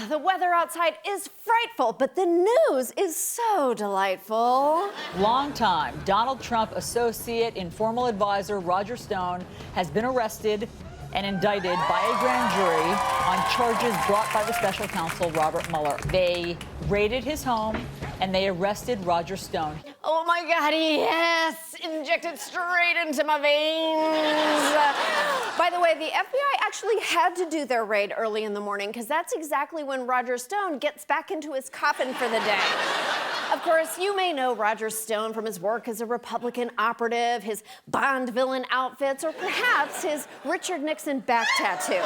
The weather outside is frightful, but the news is so delightful. Longtime Donald Trump associate informal advisor Roger Stone has been arrested and indicted by a grand jury on charges brought by the special counsel Robert Mueller. They raided his home and they arrested Roger Stone. Oh my God, yes! Injected straight into my veins. By the way, the FBI actually had to do their raid early in the morning because that's exactly when Roger Stone gets back into his coffin for the day. Of course, you may know Roger Stone from his work as a Republican operative, his Bond villain outfits, or perhaps his Richard Nixon back tattoo.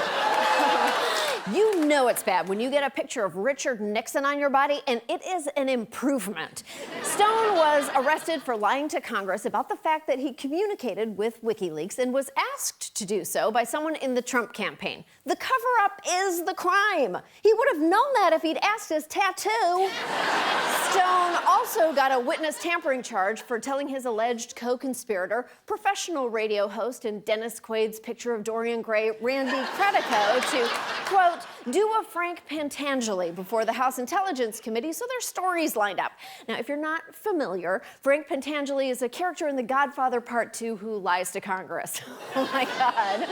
You know it's bad when you get a picture of Richard Nixon on your body, and it is an improvement. Stone was arrested for lying to Congress about the fact that he communicated with WikiLeaks and was asked to do so by someone in the Trump campaign. The cover-up is the crime. He would have known that if he'd asked his tattoo. Stone also got a witness tampering charge for telling his alleged co-conspirator, professional radio host and Dennis Quaid's picture of Dorian Gray, Randy Credico, to, quote, do a Frank Pentangeli before the House Intelligence Committee so their stories lined up. Now, if you're not familiar, Frank Pentangeli is a character in The Godfather Part 2 who lies to Congress. Oh my God.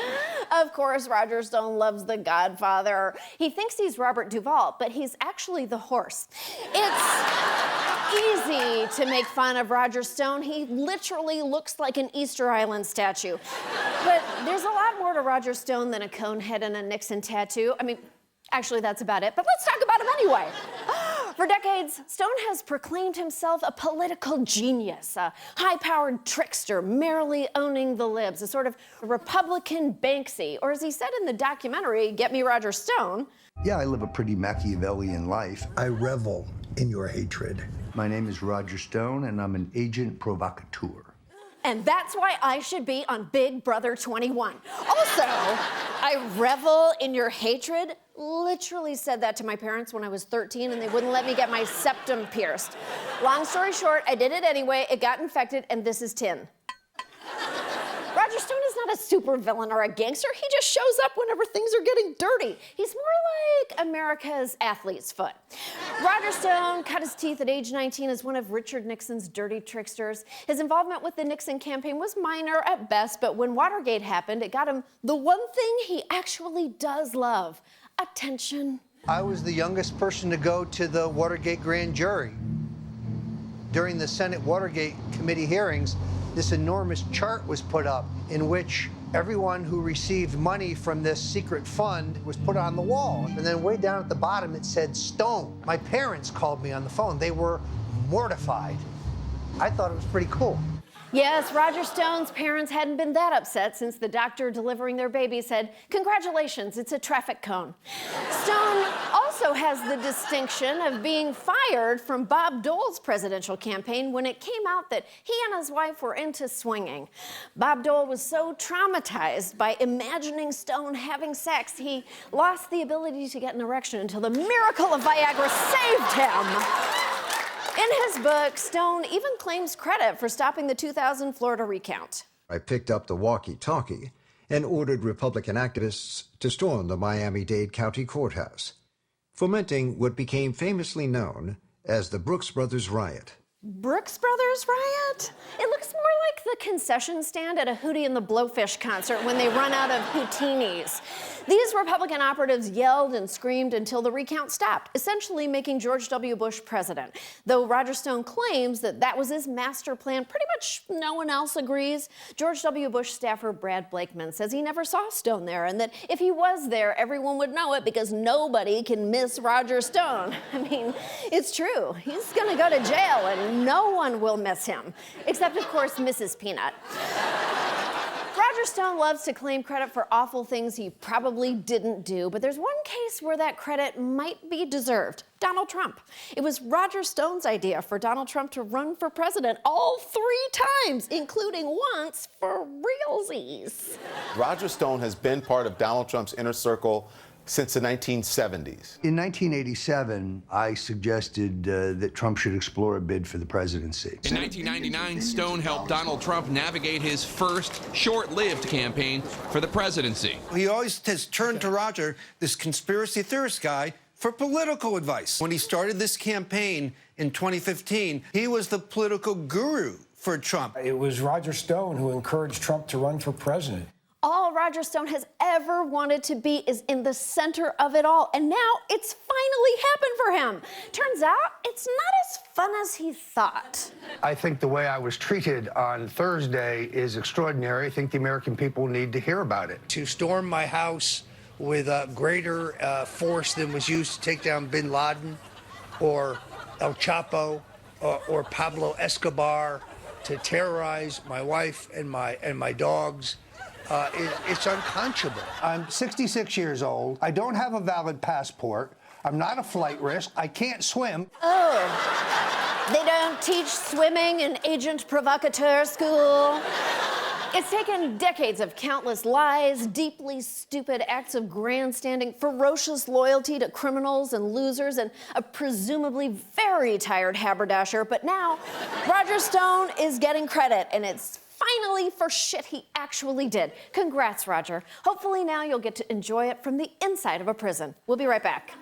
Of course, Roger Stone loves The Godfather. He thinks he's Robert Duvall, but he's actually the horse. It's easy to make fun of Roger Stone. He literally looks like an Easter Island statue. But there's a lot more to Roger Stone than a cone head and a Nixon tattoo. I mean, actually, that's about it. But let's talk about him anyway. For decades, Stone has proclaimed himself a political genius, a high-powered trickster, merrily owning the libs, a sort of Republican Banksy, or as he said in the documentary, Get Me Roger Stone. Yeah, I live a pretty Machiavellian life. I revel in your hatred. My name is Roger Stone, and I'm an agent provocateur. And that's why I should be on Big Brother 21. Also, I revel in your hatred. Literally said that to my parents when I was 13 and they wouldn't let me get my septum pierced. Long story short, I did it anyway, it got infected, and this is tin. Roger Stone is not a supervillain or a gangster. He just shows up whenever things are getting dirty. He's more like America's athlete's foot. Roger Stone cut his teeth at age 19 as one of Richard Nixon's dirty tricksters. His involvement with the Nixon campaign was minor at best, but when Watergate happened, it got him the one thing he actually does love: attention. I was the youngest person to go to the Watergate grand jury. During the Senate Watergate committee hearings, this enormous chart was put up in which everyone who received money from this secret fund was put on the wall. And then way down at the bottom, it said Stone. My parents called me on the phone. They were mortified. I thought it was pretty cool. Yes, Roger Stone's parents hadn't been that upset since the doctor delivering their baby said, "Congratulations, it's a traffic cone." Stone also has the distinction of being fired from Bob Dole's presidential campaign when it came out that he and his wife were into swinging. Bob Dole was so traumatized by imagining Stone having sex, he lost the ability to get an erection until the miracle of Viagra saved him. In his book, Stone even claims credit for stopping the 2000 Florida recount. I picked up the walkie-talkie and ordered Republican activists to storm the Miami-Dade County Courthouse, fomenting what became famously known as the Brooks Brothers Riot. Brooks Brothers riot? It looks more like the concession stand at a Hootie and the Blowfish concert when they run out of Houtinis. These Republican operatives yelled and screamed until the recount stopped, essentially making George W. Bush president. Though Roger Stone claims that that was his master plan, pretty much no one else agrees. George W. Bush staffer Brad Blakeman says he never saw Stone there, and that if he was there, everyone would know it because nobody can miss Roger Stone. I mean, it's true. He's gonna go to jail and no one will miss him, except, of course, Mrs. Peanut. Roger Stone loves to claim credit for awful things he probably didn't do, but there's one case where that credit might be deserved: Donald Trump. It was Roger Stone's idea for Donald Trump to run for president all 3 times, including once for realsies. Roger Stone has been part of Donald Trump's inner circle since the 1970s. In 1987, I suggested that Trump should explore a bid for the presidency. In 1999, Stone helped Donald Trump navigate his first short-lived campaign for the presidency. He always has turned to Roger, this conspiracy theorist guy, for political advice. When he started this campaign in 2015, he was the political guru for Trump. It was Roger Stone who encouraged Trump to run for president. All Roger Stone has ever wanted to be is in the center of it all, and now it's finally happened for him. Turns out it's not as fun as he thought. I think the way I was treated on Thursday is extraordinary. I think the American people need to hear about it. To storm my house with a greater force than was used to take down bin Laden or El Chapo or Pablo Escobar, to terrorize my wife and my dogs, it's unconscionable. I'm 66 years old. I don't have a valid passport. I'm not a flight risk. I can't swim. Oh, they don't teach swimming in agent provocateur school. It's taken decades of countless lies, deeply stupid acts of grandstanding, ferocious loyalty to criminals and losers, and a presumably very tired haberdasher. But now, Roger Stone is getting credit, and it's finally for shit he actually did. Congrats, Roger. Hopefully now you'll get to enjoy it from the inside of a prison. We'll be right back.